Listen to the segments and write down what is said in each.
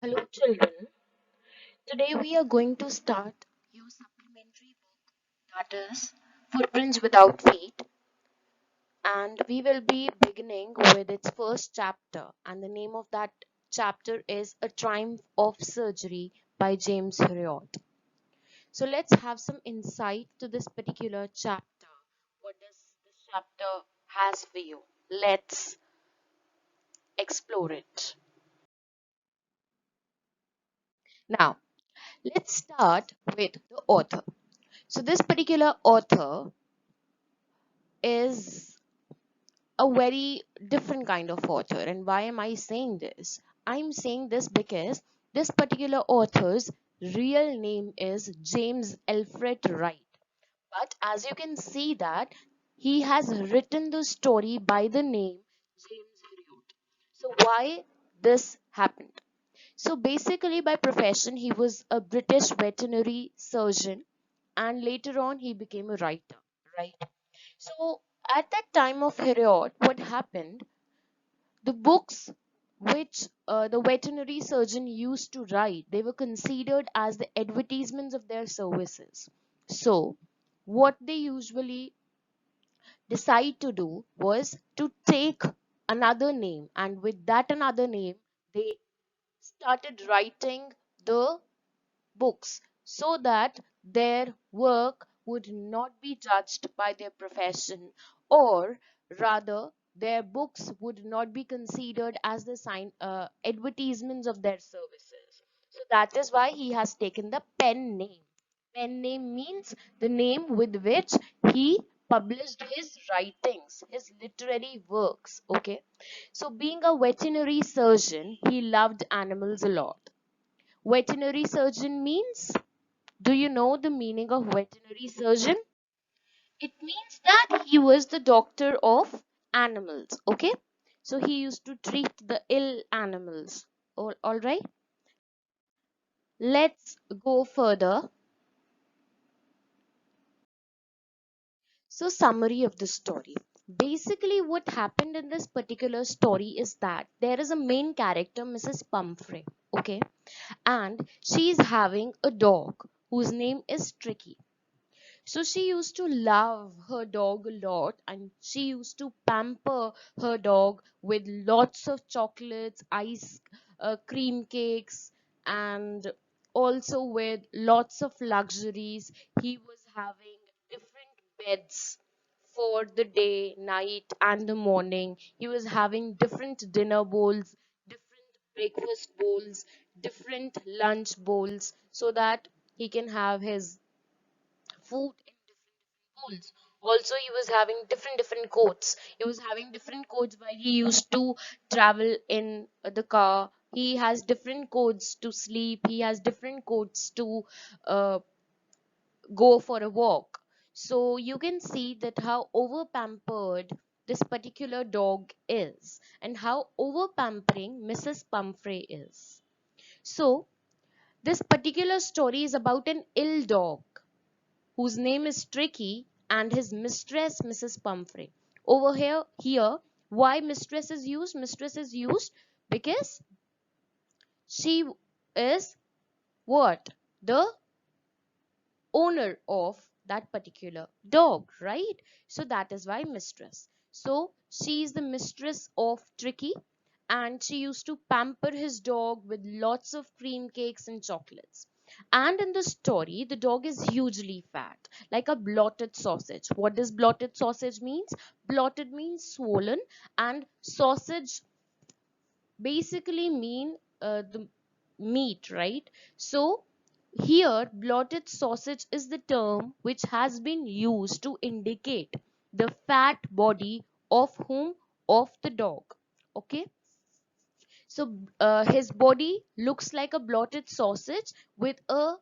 Hello, children. Today we are going to start your supplementary book that is Footprints Without Feet, and we will be beginning with its first chapter. And the name of that chapter is A Triumph of Surgery by James Herriot. So let's have some insight to this particular chapter. What does this chapter has for you? Let's explore it. Now, let's start with the author. So this particular author is a very different kind of author. And why am I saying this? I'm saying this because this particular author's real name is James Alfred Wright. But as you can see that he has written the story by the name James Herriot. So why this happened? So basically by profession he was a British veterinary surgeon and later on he became a writer, right? So at that time of Herriot, what happened? The books which the veterinary surgeon used to write, they were considered as the advertisements of their services. So what they usually decide to do was to take another name, and with that another name, they started writing the books so that their work would not be judged by their profession, or rather their books would not be considered as the advertisements of their services. So that is why he has taken the pen name. Pen name means the name with which he published his writings, his literary works. Okay, so being a veterinary surgeon, he loved animals a lot. Veterinary surgeon means, do you know the meaning of veterinary surgeon? It means that he was the doctor of animals. Okay, so he used to treat the ill animals. All right, let's go further. So, summary of the story. Basically, what happened in this particular story is that there is a main character, Mrs. Pumphrey. Okay, and she is having a dog whose name is Tricky. So she used to love her dog a lot, and she used to pamper her dog with lots of chocolates, ice cream cakes, and also with lots of luxuries. He was having different beds for the day, night, and the morning. He was having different dinner bowls, different breakfast bowls, different lunch bowls, so that he can have his food in different bowls. Also, he was having different coats. He was having different coats while he used to travel in the car. He has different coats to sleep. He has different coats to uh, go for a walk. So you can see that how over pampered this particular dog is, and how over pampering Mrs. Pumphrey is. So this particular story is about an ill dog whose name is Tricky, and his mistress, Mrs. Pumphrey. Over here, why mistress is used? Mistress is used because she is what? The owner of that particular dog, right? So that is why mistress. So she is the mistress of Tricky, and she used to pamper his dog with lots of cream cakes and chocolates. And in the story, the dog is hugely fat, like a blotted sausage. What does blotted sausage means? Blotted means swollen, and sausage basically mean the meat, right? So here, blotted sausage is the term which has been used to indicate the fat body of whom? Of the dog. Okay, so his body looks like a blotted sausage with a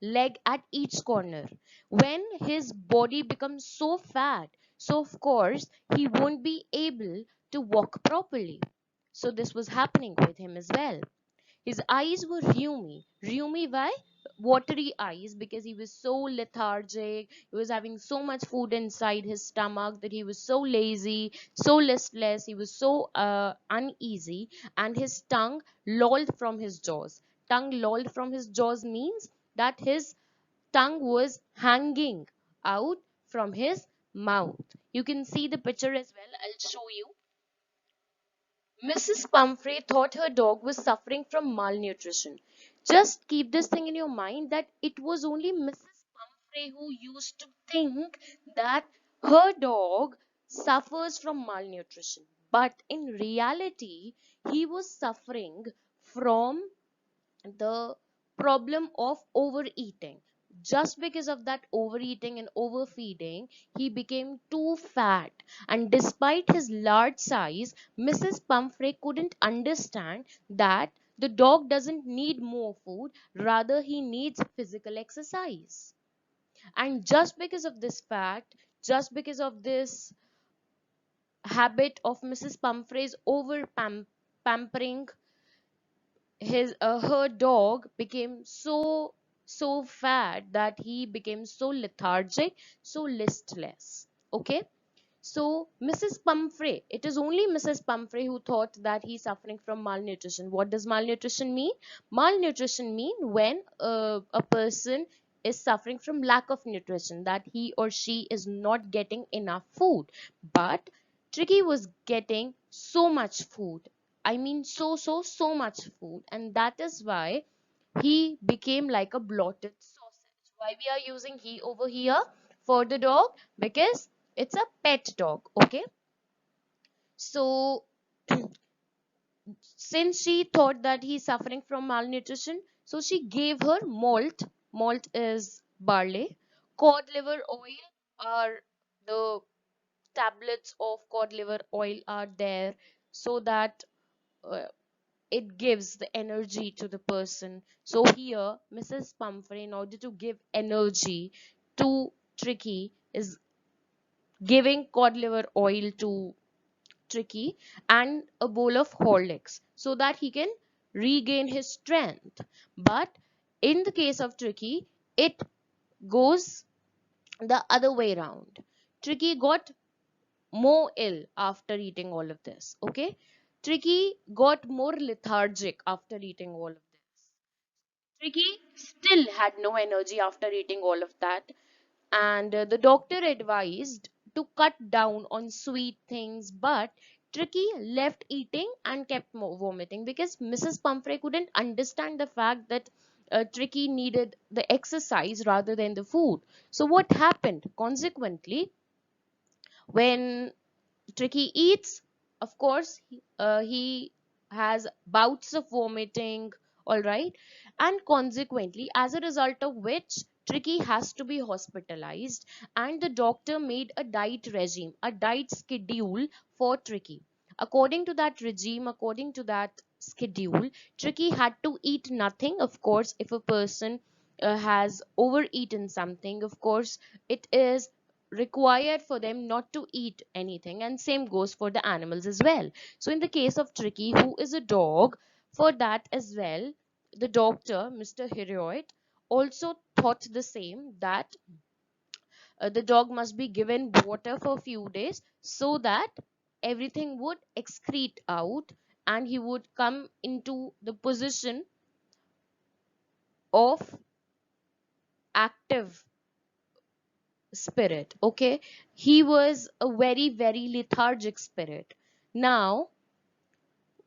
leg at each corner. When his body becomes so fat, so of course he won't be able to walk properly. So this was happening with him as well. His eyes were rheumy. Rheumy why? watery eyes because he was so lethargic. He was having so much food inside his stomach that he was so lazy, so listless. He was so uneasy, and his tongue lolled from his jaws. Tongue lolled from his jaws means that his tongue was hanging out from his mouth. You can see the picture as well. I'll show you. Mrs. Pumphrey thought her dog was suffering from malnutrition. Just keep this thing in your mind that it was only Mrs. Pumphrey who used to think that her dog suffers from malnutrition. But in reality, he was suffering from the problem of overeating. Just because of that overeating and overfeeding, he became too fat. And despite his large size, Mrs. Pumphrey couldn't understand that the dog doesn't need more food, rather, he needs physical exercise. And just because of this fact, just because of this habit of Mrs. Pumphrey's pampering, his her dog became so fat that he became so lethargic, so listless. Okay, so Mrs. Pumphrey, it is only Mrs. Pumphrey who thought that he's suffering from malnutrition. What does malnutrition mean? Malnutrition mean when a person is suffering from lack of nutrition, that he or she is not getting enough food. But Tricky was getting so much food. I mean, so much food, and that is why he became like a blotted sausage. Why we are using he over here for the dog? Because it's a pet dog. Okay, so since she thought that he's suffering from malnutrition, so she gave her malt. Malt is barley. Cod liver oil are the tablets of cod liver oil are there, so that uh, it gives the energy to the person. So here, Mrs. Pumphrey, in order to give energy to Tricky, is giving cod liver oil to Tricky and a bowl of Horlicks so that he can regain his strength. But in the case of Tricky, it goes the other way around. Tricky got more ill after eating all of this. Okay, Tricky got more lethargic after eating all of this. Tricky still had no energy after eating all of that, and the doctor advised to cut down on sweet things, but Tricky left eating and kept vomiting because Mrs. Pumphrey couldn't understand the fact that Tricky needed the exercise rather than the food. So what happened? Consequently, when Tricky eats, of course, he has bouts of vomiting, all right, and consequently, as a result of which, Tricky has to be hospitalized, and the doctor made a diet regime, a diet schedule for Tricky. According to that regime, according to that schedule, Tricky had to eat nothing. Of course, if a person has overeaten something, of course, it is required for them not to eat anything, and same goes for the animals as well. So in the case of Tricky, who is a dog, for that as well, the doctor, Mr. Herriot, also thought the same, that the dog must be given water for a few days so that everything would excrete out and he would come into the position of active spirit. Okay, he was a very lethargic spirit. Now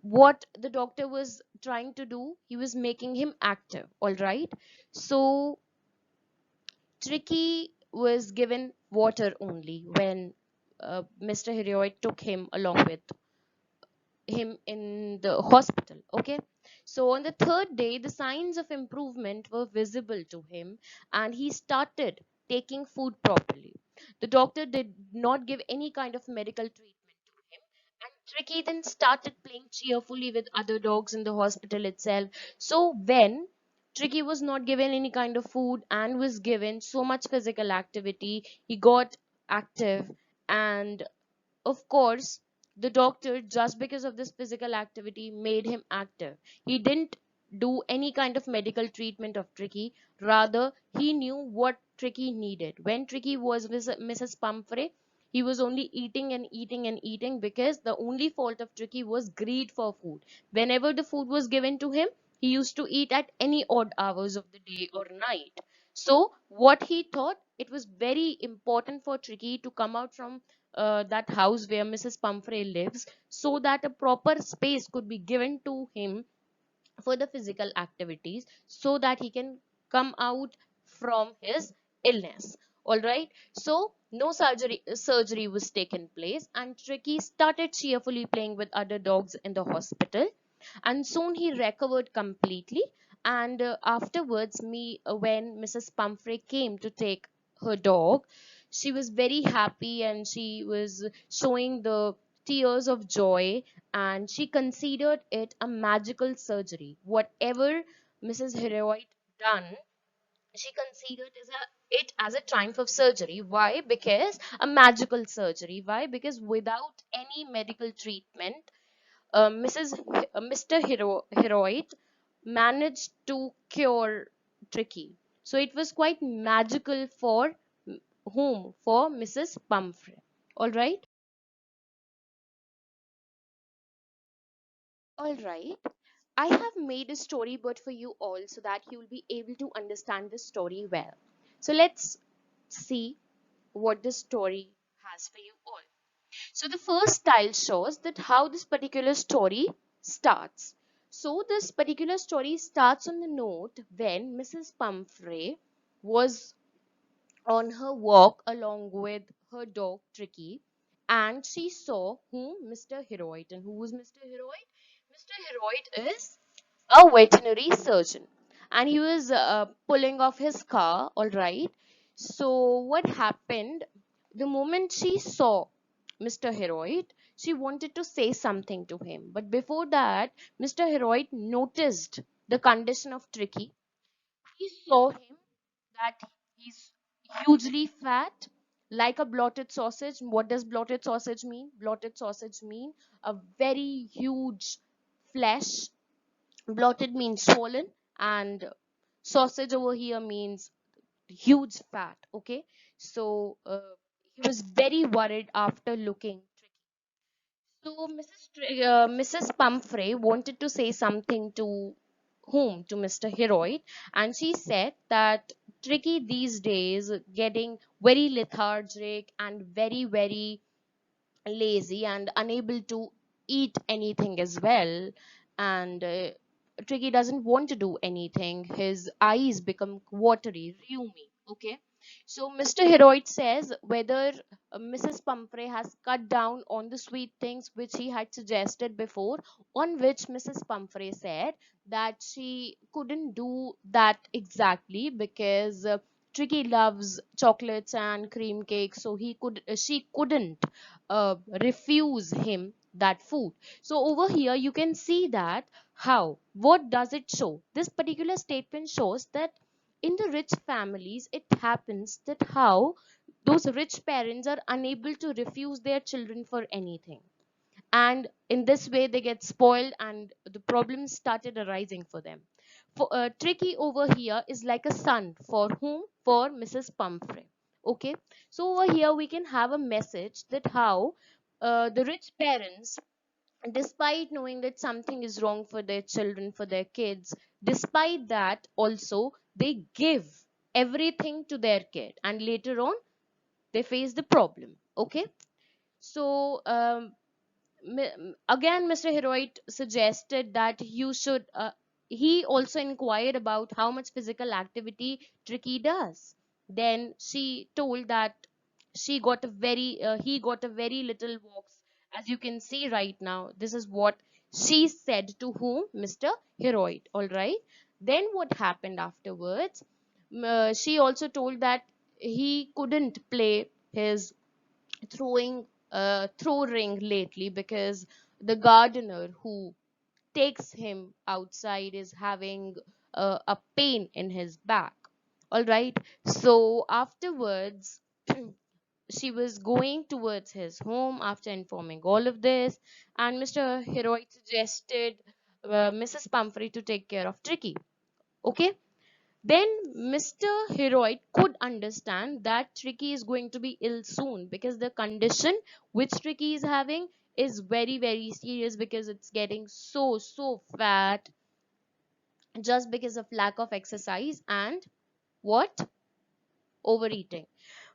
what the doctor was trying to do, he was making him active, all right. So Tricky was given water only when Mr. Herriot took him along with him in the hospital. Okay, so on the third day the signs of improvement were visible to him, and he started taking food properly. The doctor did not give any kind of medical treatment to him, and Tricky then started playing cheerfully with other dogs in the hospital itself. So when Tricky was not given any kind of food and was given so much physical activity, he got active. And of course, the doctor, just because of this physical activity, made him active. He didn't do any kind of medical treatment of Tricky. Rather, he knew what Tricky needed. When Tricky was with Mrs. Pumphrey, he was only eating and eating and eating because the only fault of Tricky was greed for food. Whenever the food was given to him, he used to eat at any odd hours of the day or night. So, what he thought, it was very important for Tricky to come out from that house where Mrs. Pumphrey lives, so that a proper space could be given to him for the physical activities, so that he can come out from his illness. All right, so no surgery was taken place, and Tricky started cheerfully playing with other dogs in the hospital, and soon he recovered completely. And afterwards, when Mrs. Pumphrey came to take her dog, she was very happy and she was showing the tears of joy, and she considered it a magical surgery. Whatever Mrs. Herriot done, she considered it as a triumph of surgery. Why? Because a magical surgery. Why? Because without any medical treatment, Mr. Heroit managed to cure Tricky. So it was quite magical for whom? For Mrs. Pumphrey. All right. All right. I have made a storyboard for you all so that you will be able to understand the story well. So let's see what the story has for you all. So the first tile shows that how this particular story starts. So this particular story starts on the note when Mrs. Pumphrey was on her walk along with her dog Tricky, and she saw whom? Mr. Heroit. And who was Mr. Heroit? Mr. Heroit is a veterinary surgeon, and he was pulling off his car. All right, so what happened, the moment she saw Mr. Heroit, she wanted to say something to him, but before that, Mr. Heroit noticed the condition of Tricky. He saw him that he's hugely fat, like a blotted sausage. What does blotted sausage mean? Blotted sausage mean a very huge flesh. Blotted means swollen, and sausage over here means huge fat. Okay, so he was very worried after looking. So Mrs. Pumphrey wanted to say something to whom? To Mr. Heroid, and she said that Tricky these days getting very lethargic and very lazy and unable to eat anything as well, and Tricky doesn't want to do anything. His eyes become watery, rheumy. Okay, so Mr. Heroid says whether Mrs. Pumphrey has cut down on the sweet things which he had suggested before, on which Mrs. Pumphrey said that she couldn't do that exactly because Tricky loves chocolates and cream cakes, so she couldn't refuse him that food. So over here you can see that how, what does it show? This particular statement shows that in the rich families it happens that how those rich parents are unable to refuse their children for anything, and in this way they get spoiled and the problems started arising for them. For Tricky over here is like a son for whom? For Mrs. Pumphrey. Okay, so over here we can have a message that how the rich parents, despite knowing that something is wrong for their children, for their kids, despite that also they give everything to their kid, and later on they face the problem. Okay, so again Mr. Heroit suggested that you should he also inquired about how much physical activity Tricky does. Then she told that he got a very little walks, as you can see right now. This is what she said to whom? Mr. Heroit. All right, then what happened afterwards? She also told that he couldn't play his throw ring lately because the gardener who takes him outside is having a pain in his back. All right, so afterwards she was going towards his home after informing all of this, and Mr. Heroic suggested Mrs. Pumphrey to take care of Tricky. Okay. Then Mr. Heroid could understand that Tricky is going to be ill soon, because the condition which Tricky is having is very, very serious, because it's getting so fat just because of lack of exercise and what? Overeating.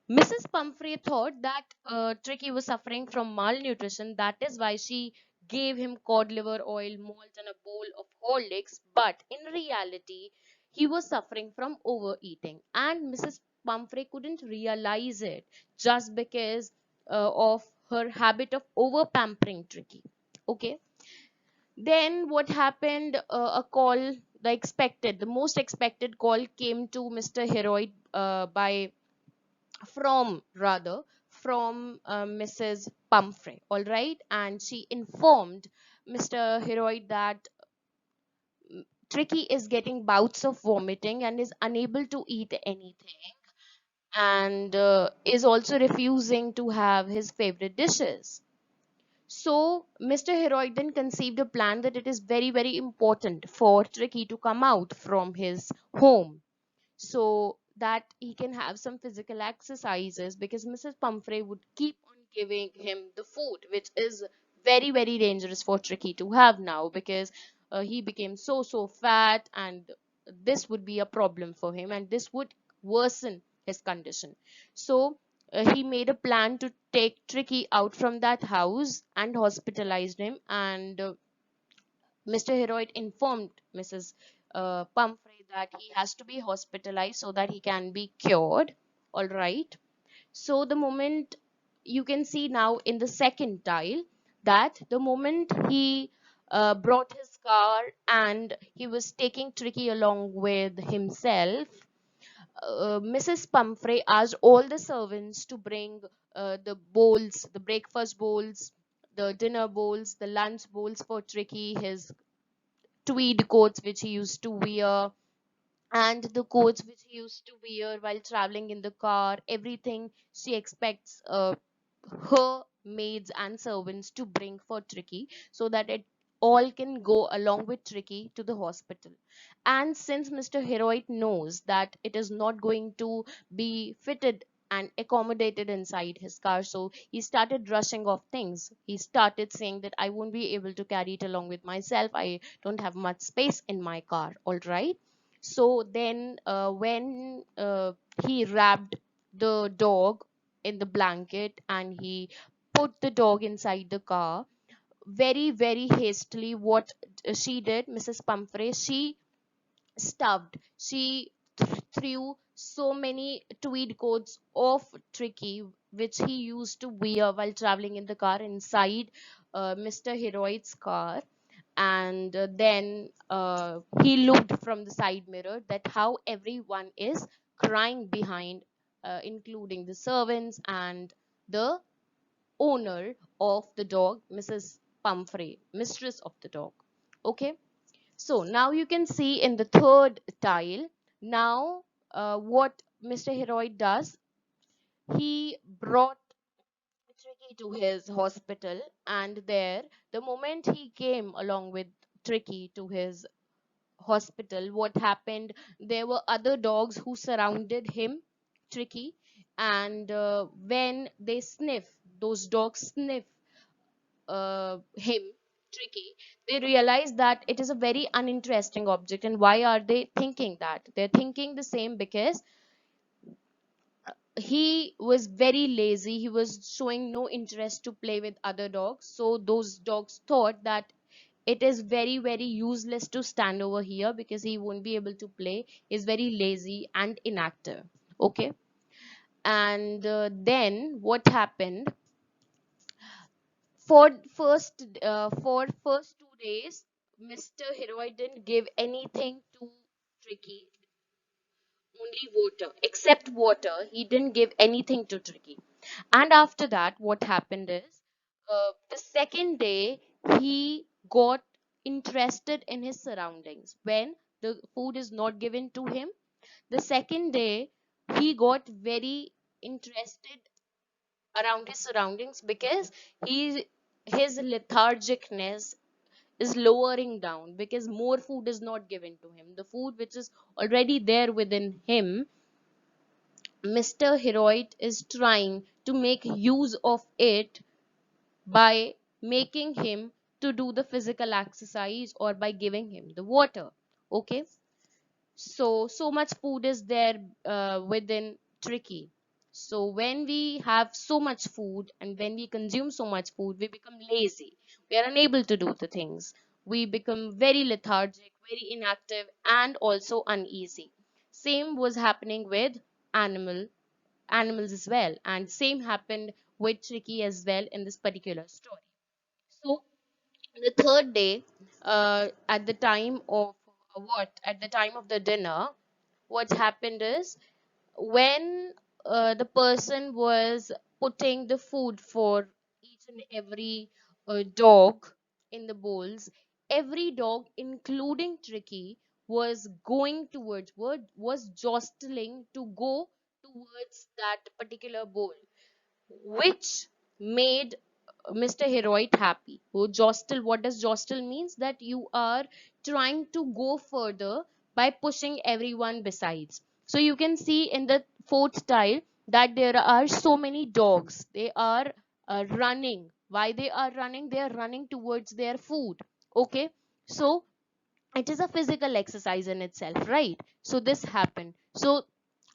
Mrs. Pumphrey thought that Tricky was suffering from malnutrition. That is why she gave him cod liver oil, malt, and a bowl of Horlicks. But in reality, he was suffering from overeating. And Mrs. Pumphrey couldn't realize it just because of her habit of over pampering Tricky. Okay. Then what happened? A call, the most expected call came to Mr. Heroid from Mrs. Pumphrey, all right, and she informed Mr. Heroid that Tricky is getting bouts of vomiting and is unable to eat anything, and is also refusing to have his favorite dishes. So Mr. Heroid then conceived a plan that it is very, very important for Tricky to come out from his home so that he can have some physical exercises, because Mrs. Pumphrey would keep on giving him the food, which is very, very dangerous for Tricky to have now, because he became so fat, and this would be a problem for him, and this would worsen his condition. So he made a plan to take Tricky out from that house and hospitalized him, and Mr. Heroid informed Mrs. Pumphrey that he has to be hospitalized so that he can be cured. All right. So the moment, you can see now in the second tile, that the moment he brought his car and he was taking Tricky along with himself, Mrs. Pumphrey asked all the servants to bring the bowls, the breakfast bowls, the dinner bowls, the lunch bowls for Tricky, his tweed coats which he used to wear, and the coats which he used to wear while traveling in the car. Everything she expects her maids and servants to bring for Tricky, so that it all can go along with Tricky to the hospital. And since Mr. Heroic knows that it is not going to be fitted and accommodated inside his car, so he started rushing off things. He started saying that I won't be able to carry it along with myself. I don't have much space in my car. All right. So then, when he wrapped the dog in the blanket and he put the dog inside the car very, very hastily, what she did, Mrs. Pumphrey, she stuffed, she threw so many tweed coats of Tricky, which he used to wear while traveling in the car, inside Mr. Heroid's car. And then he looked from the side mirror that how everyone is crying behind, including the servants and the owner of the dog, Mrs. Pumphrey, mistress of the dog. Okay. So now you can see in the third tile, now what Mr. Heroid does, he brought Tricky to his hospital, and there, the moment he came along with Tricky to his hospital, what happened, there were other dogs who surrounded him, Tricky, and when they sniff, those dogs sniff him, Tricky, they realize that it is a very uninteresting object. And why are they thinking that? They're thinking the same because he was very lazy. He was showing no interest to play with other dogs. So those dogs thought that it is very, very useless to stand over here because he won't be able to play. He's very lazy and inactive. Okay. And then what happened? For first 2 days, Mr. Heroid didn't give anything to Tricky, only water. Except water, he didn't give anything to Tricky. And after that, what happened is, the second day he got interested in his surroundings. When the food is not given to him, the second day he got very interested around his surroundings, because he his lethargicness is lowering down because more food is not given to him. The food which is already there within him, Mr. Heroit is trying to make use of it by making him to do the physical exercise or by giving him the water. Okay, so much food is there within Tricky. So when we have so much food and when we consume so much food, we become lazy. We are unable to do the things. We become very lethargic, very inactive, and also uneasy. Same was happening with animal animals as well, and same happened with Tricky as well in this particular story. So the third day, at the time of at the time of the dinner, what happened is when the person was putting the food for each and every dog in the bowls, every dog, including Tricky, was going towards, was jostling to go towards that particular bowl, which made Mr. Heroit happy. Who jostle? What does jostle means? That you are trying to go further by pushing everyone besides. So you can see in the fourth tile that there are so many dogs. They are running. Why they are running? They are running towards their food. Okay, so it is a physical exercise in itself, right? So this happened. So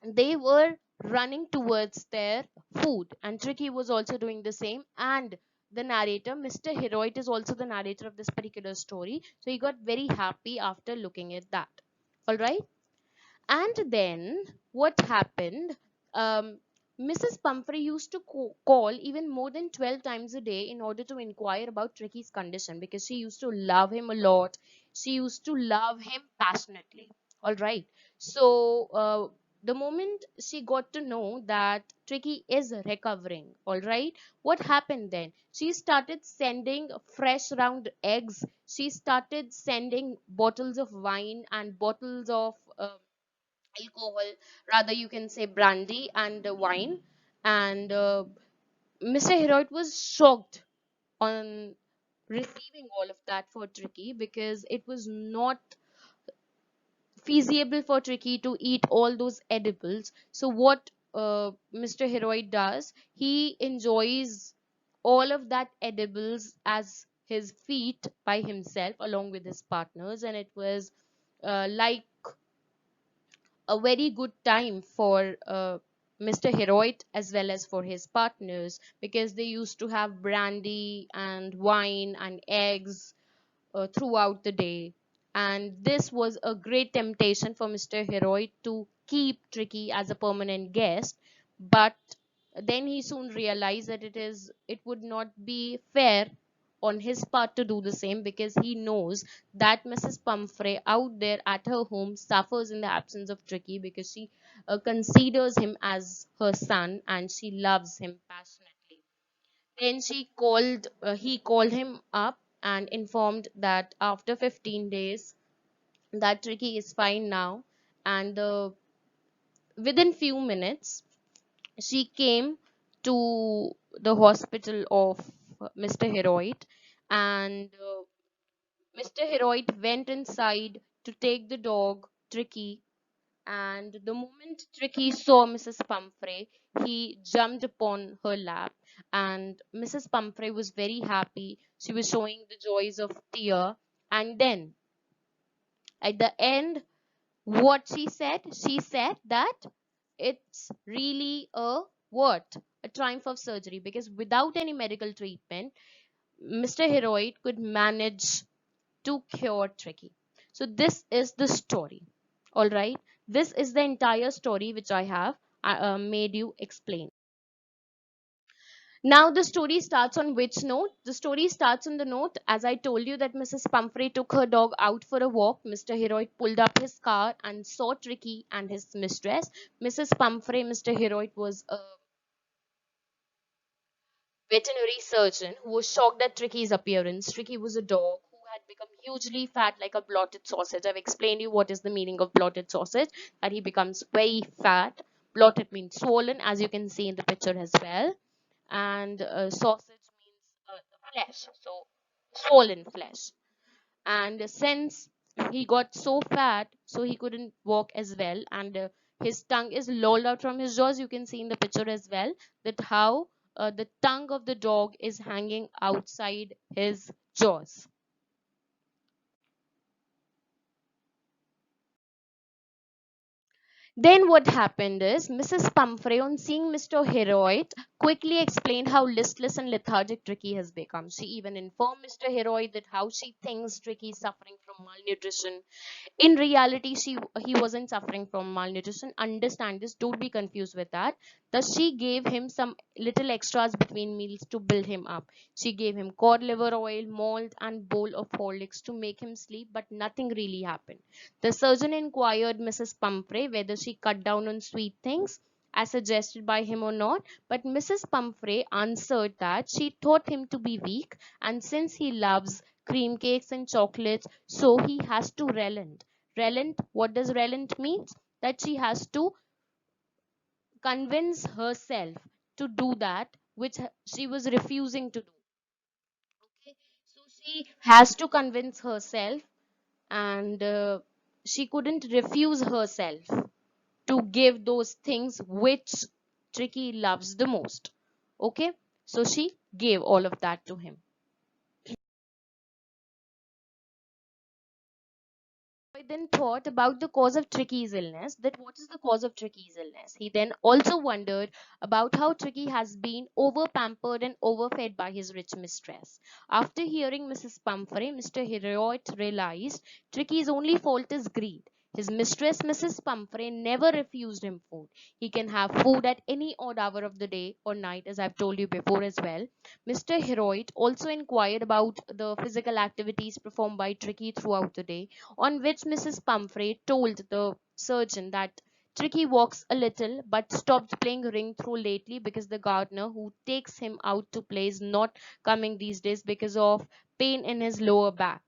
they were running towards their food, and Tricky was also doing the same. And the narrator, Mr. Heroit, is also the narrator of this particular story, so he got very happy after looking at that. All right. And then what happened? Um, Mrs. Pumphrey used to call even more than 12 times a day in order to inquire about Tricky's condition because she used to love him a lot. She used to love him passionately. All right. So, the moment she got to know that Tricky is recovering, all right, what happened then? She started sending fresh round eggs. She started sending bottles of wine and bottles of alcohol, rather you can say brandy and wine. And Mr. Heroit was shocked on receiving all of that for Tricky because it was not feasible for Tricky to eat all those edibles. So what Mr. Heroit does, he enjoys all of that edibles as his feat by himself along with his partners, and it was like a very good time for Mr. Heroit as well as for his partners, because they used to have brandy and wine and eggs throughout the day. And this was a great temptation for Mr. Heroit to keep Tricky as a permanent guest. But then he soon realized that it would not be fair on his part to do the same, because he knows that Mrs. Pumphrey out there at her home suffers in the absence of Tricky, because she considers him as her son and she loves him passionately. Then he called him up and informed that after 15 days that Tricky is fine now. And within few minutes she came to the hospital of Mr. Heroit, and Mr. Heroit went inside to take the dog Tricky. And the moment Tricky saw Mrs. Pumphrey, he jumped upon her lap, and Mrs. Pumphrey was very happy. She was showing the joys of tear. And then at the end, what she said that it's really a what? A triumph of surgery, because without any medical treatment, Mr. Heroit could manage to cure Tricky. So this is the story. All right. This is the entire story which I have made you explain. Now the story starts on which note? The story starts on the note, as I told you, that Mrs. Pumphrey took her dog out for a walk. Mr. Heroit pulled up his car and saw Tricky and his mistress. Mrs. Pumphrey, Mr. Heroit was a veterinary surgeon who was shocked at Tricky's appearance. Tricky was a dog who had become hugely fat like a blotted sausage. I've explained you what is the meaning of blotted sausage, that he becomes very fat. Blotted means swollen, as you can see in the picture as well. And sausage means flesh, so swollen flesh. And since he got so fat, so he couldn't walk as well, and his tongue is lolled out from his jaws. You can see in the picture as well that how the tongue of the dog is hanging outside his jaws. Then what happened is Mrs. Pumphrey, on seeing Mr. Herriot, quickly explained how listless and lethargic Tricky has become. She even informed Mr. Herriot that how she thinks Tricky is suffering from malnutrition. In reality, he wasn't suffering from malnutrition. Understand this, don't be confused with that. Thus she gave him some little extras between meals to build him up. She gave him cod liver oil, malt, and bowl of horlicks to make him sleep, but nothing really happened. The surgeon inquired Mrs. Pumphrey whether she cut down on sweet things as suggested by him or not, but Mrs. Pumphrey answered that she thought him to be weak, and since he loves cream cakes and chocolates, so he has to relent. Relent, what does relent mean? That she has to convince herself to do that which she was refusing to do. Okay, so she has to convince herself, and she couldn't refuse herself to give those things which Tricky loves the most. Okay, so she gave all of that to him. I then thought about the cause of Tricky's illness, that what is the cause of Tricky's illness. He then also wondered about how Tricky has been over pampered and overfed by his rich mistress. After hearing Mrs. Pumphrey, Mr. Herriot realized Tricky's only fault is greed. His mistress, Mrs. Pumphrey, never refused him food. He can have food at any odd hour of the day or night, as I've told you before as well. Mr. Herriot also inquired about the physical activities performed by Tricky throughout the day, on which Mrs. Pumphrey told the surgeon that Tricky walks a little but stopped playing ring through lately because the gardener who takes him out to play is not coming these days because of pain in his lower back.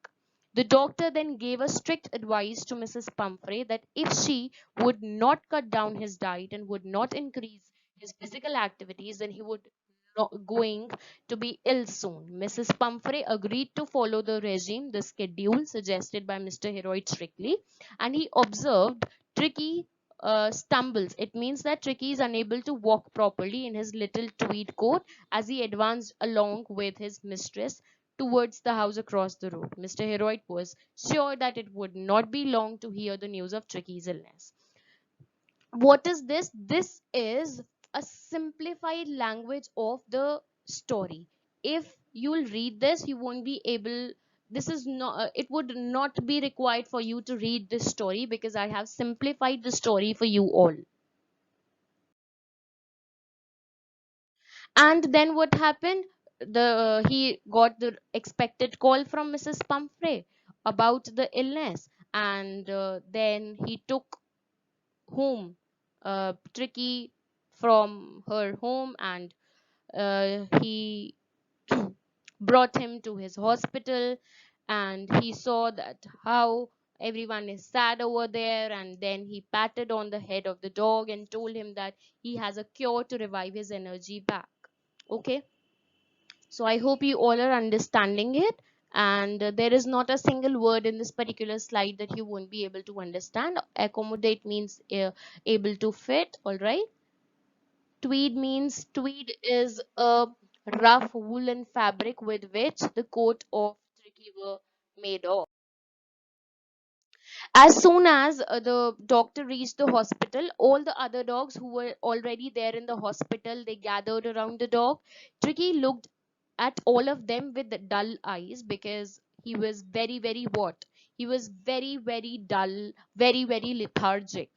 The doctor then gave a strict advice to Mrs. Pumphrey that if she would not cut down his diet and would not increase his physical activities, then he would not going to be ill soon. Mrs. Pumphrey agreed to follow the regime, the schedule suggested by Mr. Heroid strictly, and he observed Tricky stumbles. It means that Tricky is unable to walk properly in his little tweed coat as he advanced along with his mistress towards the house across the road. Mr. Heroid was sure that it would not be long to hear the news of Tricky's illness. What is this? This is a simplified language of the story. If you'll read this, you won't be able, this is not it would not be required for you to read this story because I have simplified the story for you all. And then what happened? The He got the expected call from Mrs. Pumphrey about the illness, and then he took home Tricky from her home, and he brought him to his hospital, and he saw that how everyone is sad over there, and then he patted on the head of the dog and told him that he has a cure to revive his energy back. Okay, so I hope you all are understanding it, and there is not a single word in this particular slide that you won't be able to understand. Accommodate means able to fit. All right. Tweed is a rough woolen fabric with which the coat of Tricky were made of. As soon as the doctor reached the hospital, all the other dogs who were already there in the hospital, they gathered around the dog. Tricky looked at all of them with dull eyes because he was very, very what? He was very, very dull, very, very lethargic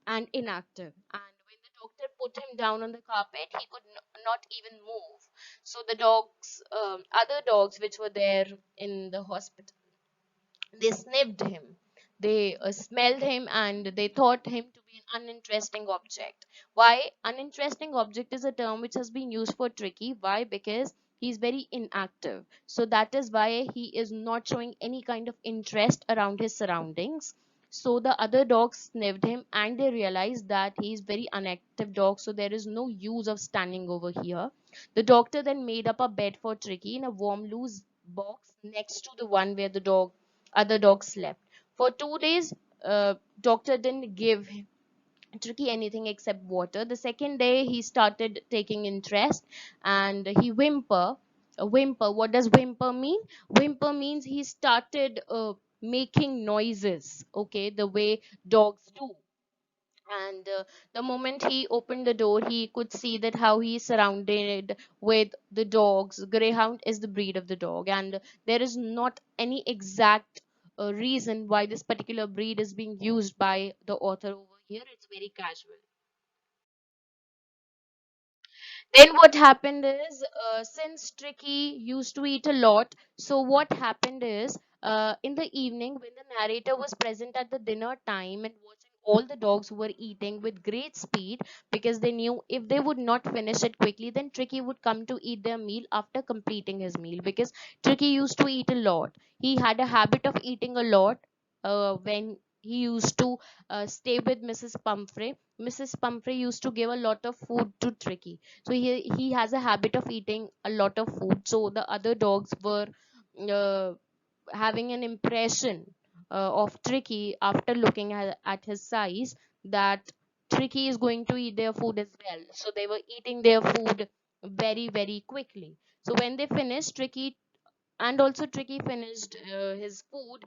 and inactive. And when the doctor put him down on the carpet, he could not even move. So the dogs, other dogs which were there in the hospital, they sniffed him. They smelled him and they thought him to be an uninteresting object. Why? Uninteresting object is a term which has been used for Tricky. Why? Because he's very inactive. So that is why he is not showing any kind of interest around his surroundings. So the other dogs sniffed him and they realized that he is very inactive dog. So there is no use of standing over here. The doctor then made up a bed for Tricky in a warm loose box next to the one where the dog other dogs slept. For 2 days, doctor didn't give Tricky anything except water. The second day, he started taking interest and he whimper. Whimper. What does whimper mean? Whimper means he started making noises. Okay, the way dogs do. And the moment he opened the door, he could see that how he is surrounded with the dogs. Greyhound is the breed of the dog, and there is not any exact reason why this particular breed is being used by the author over here. It's very casual. Then what happened is, since Tricky used to eat a lot, so what happened is, in the evening when the narrator was present at the dinner time and watching all the dogs who were eating with great speed, because they knew if they would not finish it quickly, then Tricky would come to eat their meal after completing his meal, because Tricky used to eat a lot. He had a habit of eating a lot when he used to stay with Mrs. Pumphrey. Mrs. Pumphrey used to give a lot of food to Tricky, so he has a habit of eating a lot of food. So the other dogs were uh, having an impression of Tricky after looking at his size, that Tricky is going to eat their food as well. So they were eating their food very very quickly. So when they finished, Tricky and also Tricky finished his food.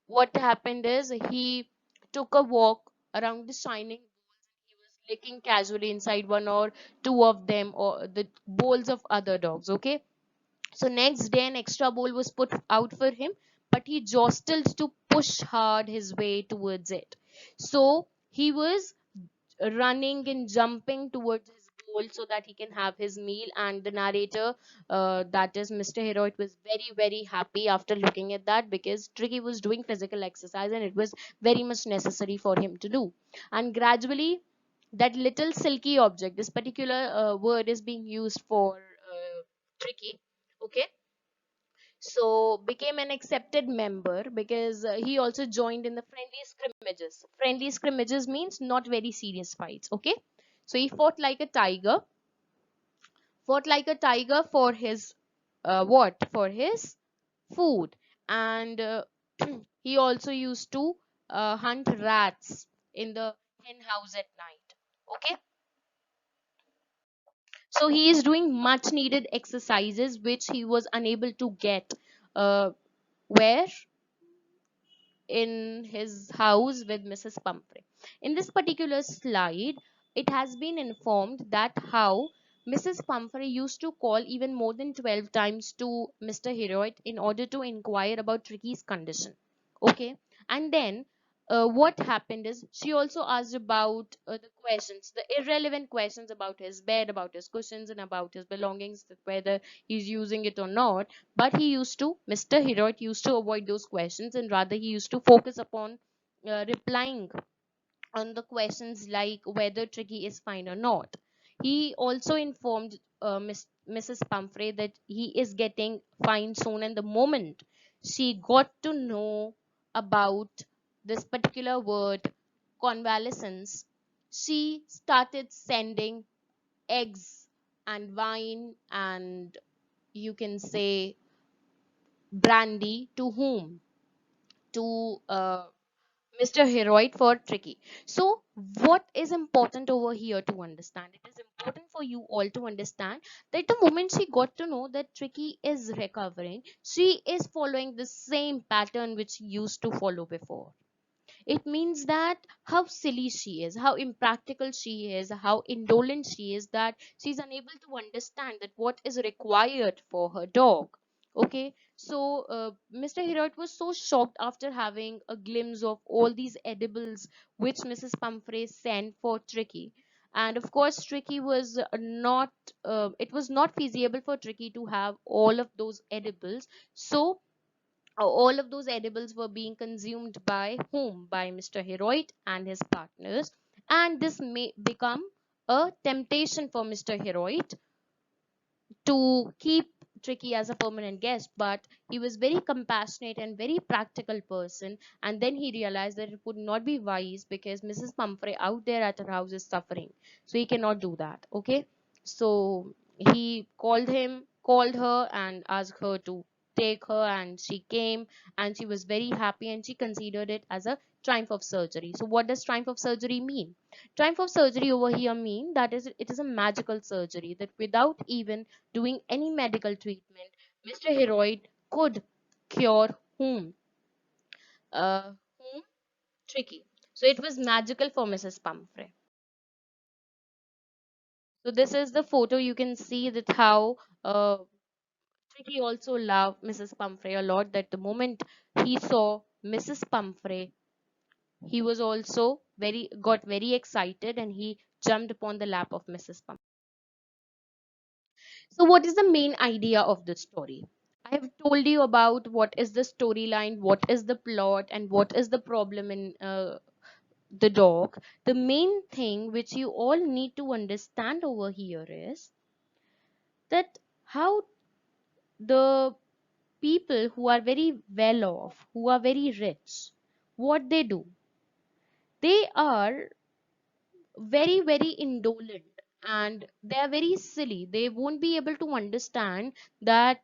What happened is, he took a walk around the shining bowls. He was licking casually inside one or two of them, or the bowls of other dogs. Okay, so next day an extra bowl was put out for him, but he jostled to push hard his way towards it. So he was running and jumping towards his goal so that he can have his meal. And the narrator, that is Mr. Heroit, was very very happy after looking at that, because Tricky was doing physical exercise and it was very much necessary for him to do. And gradually, that little silky object, this particular word is being used for Tricky. Okay, so became an accepted member, because he also joined in the friendly scrimmages. Friendly scrimmages means not very serious fights. Okay, so he fought like a tiger for his what for his food. And he also used to hunt rats in the hen house at night. Okay, so he is doing much needed exercises which he was unable to get where in his house with Mrs. Pumphrey. In this particular slide, it has been informed that how Mrs. Pumphrey used to call even more than 12 times to Mr. Heroit in order to inquire about Tricky's condition. Okay, and then what happened is, she also asked about the questions, the irrelevant questions about his bed, about his cushions, and about his belongings, that whether he's using it or not. But Mr. Heroit used to avoid those questions, and rather he used to focus upon replying on the questions like whether Tricky is fine or not. He also informed Mrs. Pumphrey that he is getting fine soon, and the moment she got to know about this particular word, convalescence, she started sending eggs and wine and, you can say, brandy to whom? To Mr. Heroid for Tricky. So, what is important over here to understand? It is important for you all to understand that the moment she got to know that Tricky is recovering, she is following the same pattern which she used to follow before. It means that how silly she is, how impractical she is, how indolent she is, that she's unable to understand that what is required for her dog. Okay, so Mr. Herriot was so shocked after having a glimpse of all these edibles which Mrs. Pumphrey sent for Tricky. And of course, Tricky was not, it was not feasible for Tricky to have all of those edibles. So all of those edibles were being consumed by whom? By Mr. Heroit and his partners. And this may become a temptation for Mr. Heroit to keep Tricky as a permanent guest, but he was very compassionate and very practical person. And then he realized that it would not be wise, because Mrs. Pumphrey out there at her house is suffering, so he cannot do that. Okay, so he called her and asked her to take her, and she came, and she was very happy, and she considered it as a triumph of surgery. So what does triumph of surgery mean? Triumph of surgery over here mean that is it is a magical surgery that without even doing any medical treatment, Mr. Heroid could cure whom? Whom? Tricky. So it was magical for Mrs. Pumphrey. So this is the photo. You can see that how Tricky also loved Mrs. Pumphrey a lot. That the moment he saw Mrs. Pumphrey, he was also got very excited, and he jumped upon the lap of Mrs. Pumphrey. So what is the main idea of the story? I have told you about what is the storyline, what is the plot, and what is the problem in the dog. The main thing which you all need to understand over here is that how the people who are very well off, who are very rich, what they do, they are very indolent, and they are very silly. They won't be able to understand that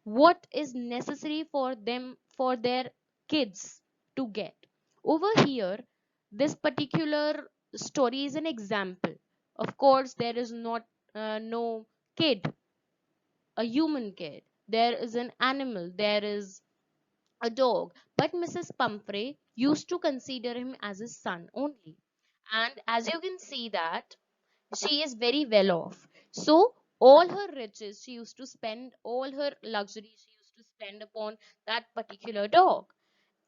what is necessary for them, for their kids to get. Over here, this particular story is an example. Of course, there is not no kid, a human kid. There is an animal, there is a dog, but Mrs. Pumphrey used to consider him as his son only. And as you can see that she is very well off. So all her riches, she used to spend, all her luxury she used to spend upon that particular dog.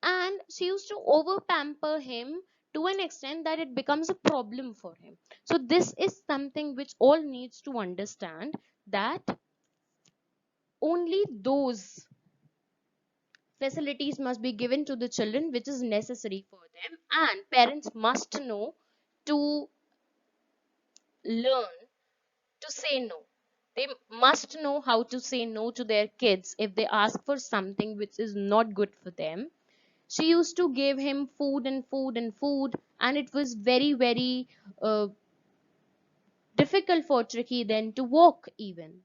And she used to over pamper him to an extent that it becomes a problem for him. So this is something which all needs to understand, that only those facilities must be given to the children which is necessary for them, and parents must know to learn to say no. They must know how to say no to their kids if they ask for something which is not good for them. She used to give him food and food and food, and it was very uh, difficult for Tricky then to walk even.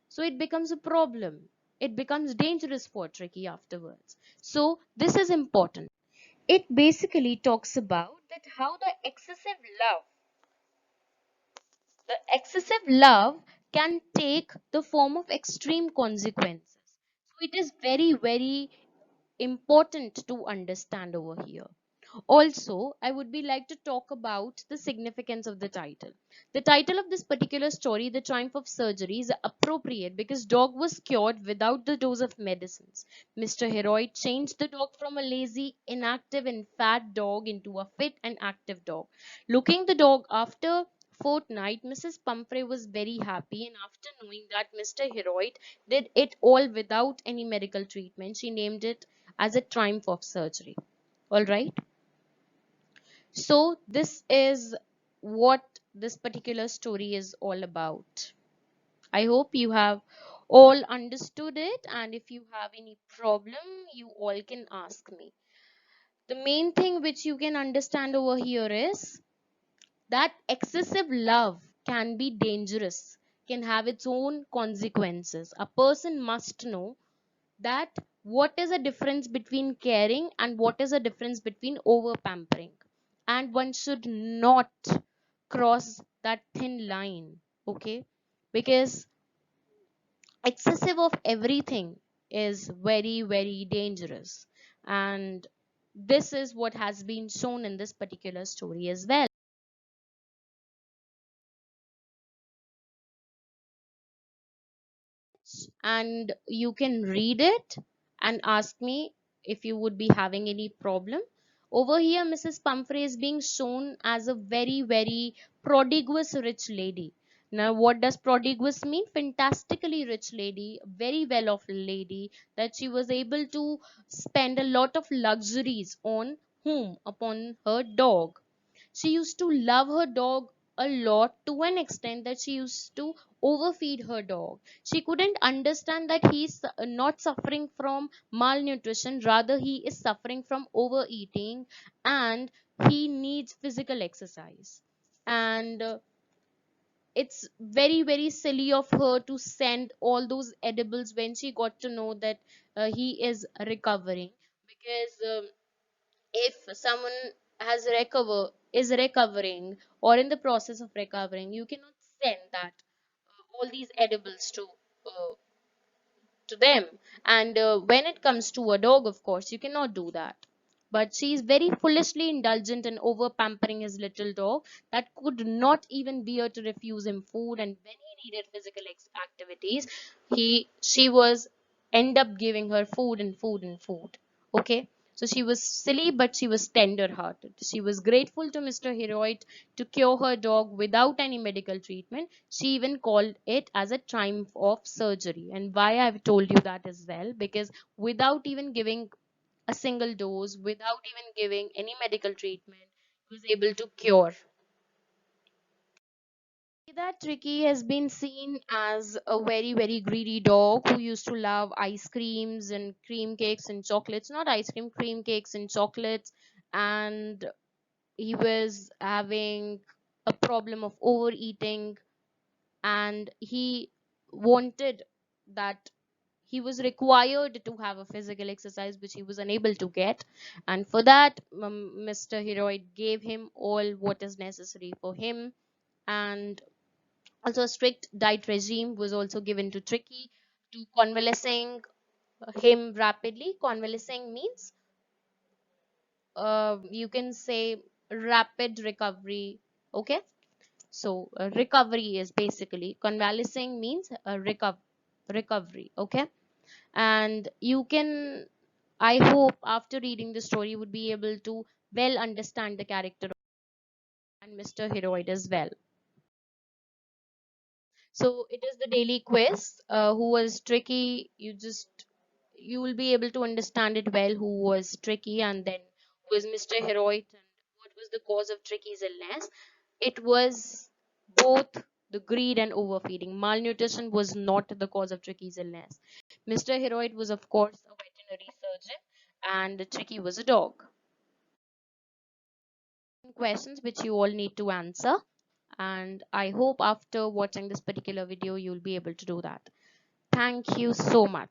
So it becomes a problem. It becomes dangerous for Tricky afterwards. So this is important. It basically talks about that how the excessive love can take the form of extreme consequences. So it is very important to understand over here. Also, I would be like to talk about the significance of the title. The title of this particular story, The Triumph of Surgery, is appropriate because dog was cured without the dose of medicines. Mr. Heroid changed the dog from a lazy, inactive, and fat dog into a fit and active dog. Looking the dog after fortnight, Mrs. Pumphrey was very happy, and after knowing that Mr. Heroid did it all without any medical treatment, she named it as a triumph of surgery. All right. So this is what this particular story is all about. I hope you have all understood it, and if you have any problem, you all can ask me. The main thing which you can understand over here is that excessive love can be dangerous, can have its own consequences. A person must know that what is the difference between caring and what is the difference between over pampering, and one should not cross that thin line, okay? Because excessive of everything is very dangerous, and this is what has been shown in this particular story as well. And you can read it and ask me if you would be having any problem. Over here, Mrs. Pumphrey is being shown as a very prodigious rich lady. Now, what does prodigious mean? Fantastically rich lady, very well off lady, that she was able to spend a lot of luxuries on whom? Upon her dog. She used to love her dog a lot, to an extent that she used to overfeed her dog. She couldn't understand that he's not suffering from malnutrition, rather, he is suffering from overeating, and he needs physical exercise. And it's very very silly of her to send all those edibles when she got to know that he is recovering, because if someone is recovering or in the process of recovering, you cannot send that all these edibles uh, to them. And when it comes to a dog, of course, you cannot do that. But she is very foolishly indulgent and over pampering his little dog that could not even bear to refuse him food. And when he needed physical activities, she was end up giving her food and food and food. Okay. So she was silly, but she was tender hearted. She was grateful to Mr. Heroit to cure her dog without any medical treatment. She even called it as a triumph of surgery. And why I've told you that as well, because without even giving a single dose, without even giving any medical treatment, he was able to cure. That Tricky has been seen as a very, very greedy dog who used to love ice creams and cream cakes and chocolates. Not ice cream, cream cakes and chocolates. And he was having a problem of overeating, and he wanted that he was required to have a physical exercise which he was unable to get. And for that, Mr. Heroid gave him all what is necessary for him. And also a strict diet regime was also given to Tricky to convalescing him rapidly. Convalescing means you can say rapid recovery. Okay. So recovery is basically convalescing means recovery. Okay. And you can, I hope after reading the story you would be able to well understand the character and Mr. Heroid as well. So it is the daily quiz. Who was tricky? You will be able to understand it well. Who was tricky, and then who was Mr. Heroid, and what was the cause of Tricky's illness? It was both the greed and overfeeding. Malnutrition was not the cause of Tricky's illness. Mr. Heroid was, of course, a veterinary surgeon, and Tricky was a dog. Questions which you all need to answer, and I hope after watching this particular video you'll be able to do that. Thank you so much.